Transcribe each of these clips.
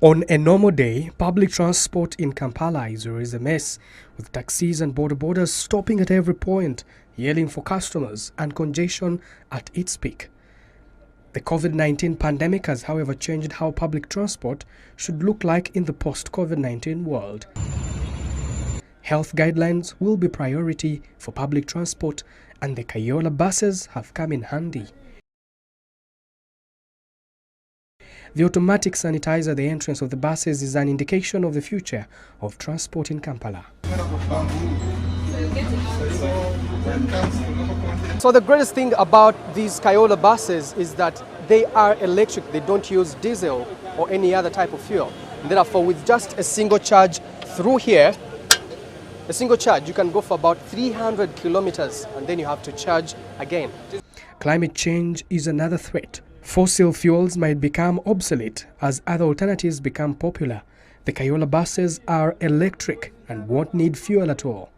On a normal day, public transport in Kampala is always a mess, with taxis and boda stopping at every point, yelling for customers and congestion at its peak. The COVID-19 pandemic has, however, changed how public transport should look like in the post-COVID-19 world. Health guidelines will be priority for public transport, and the Kayoola buses have come in handy. The automatic sanitizer at the entrance of the buses is an indication of the future of transport in Kampala. So the greatest thing about these Kayoola buses is that they are electric. They don't use diesel or any other type of fuel. Therefore, with just a single charge through here, a single charge, you can go for about 300 kilometers and then you have to charge again. Climate change is another threat. Fossil fuels might become obsolete as other alternatives become popular. The Kayoola buses are electric and won't need fuel at all.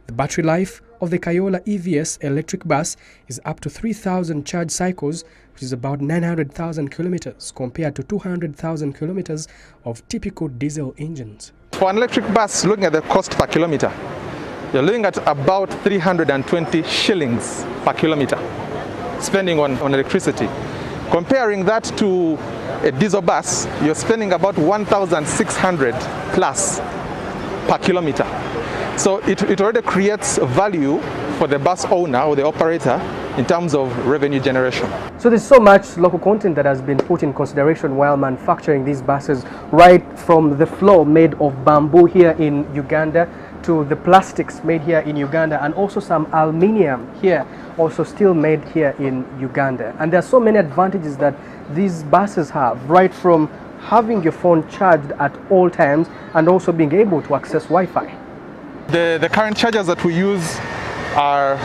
The battery life of the Kayoola EVS electric bus is up to 3,000 charge cycles, which is about 900,000 kilometers compared to 200,000 kilometers of typical diesel engines. For an electric bus, looking at the cost per kilometer, you're looking at about 320 shillings per kilometer, spending on electricity. Comparing that to a diesel bus, you're spending about 1,600 plus per kilometer. So it already creates value for the bus owner or the operator in terms of revenue generation. So there's so much local content that has been put in consideration while manufacturing these buses, right from the floor made of bamboo here in Uganda to the plastics made here in Uganda, and also some aluminium here, also still made here in Uganda. And there are so many advantages that these buses have, right from having your phone charged at all times and also being able to access Wi-Fi. The current chargers that we use are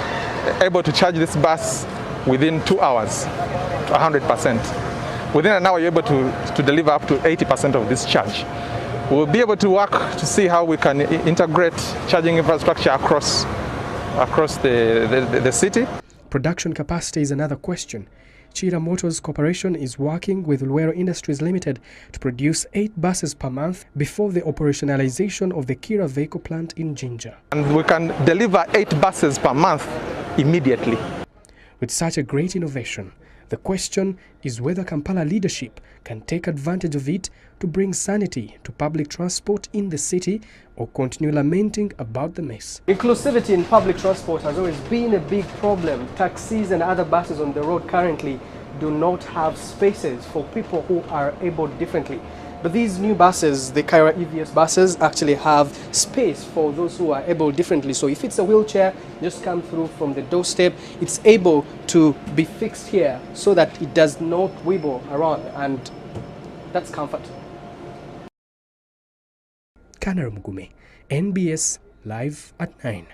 able to charge this bus within 2 hours, 100%. Within an hour, you're able to deliver up to 80% of this charge. We'll be able to work to see how we can integrate charging infrastructure across the city. Production capacity is another question. Kiira Motors Corporation is working with Luwero Industries Limited to produce 8 buses per month before the operationalization of the Kiira vehicle plant in Jinja. And we can deliver 8 buses per month immediately. With such a great innovation, the question is whether Kampala leadership can take advantage of it to bring sanity to public transport in the city or continue lamenting about the mess. Inclusivity in public transport has always been a big problem. Taxis and other buses on the road currently do not have spaces for people who are able differently. But these new buses, the Kiira EVS buses, actually have space for those who are able differently. So if it's a wheelchair, just come through from the doorstep, it's able to be fixed here so that it does not wibble around, and that's comfort. Kanara Mugume, NBS Live at 9.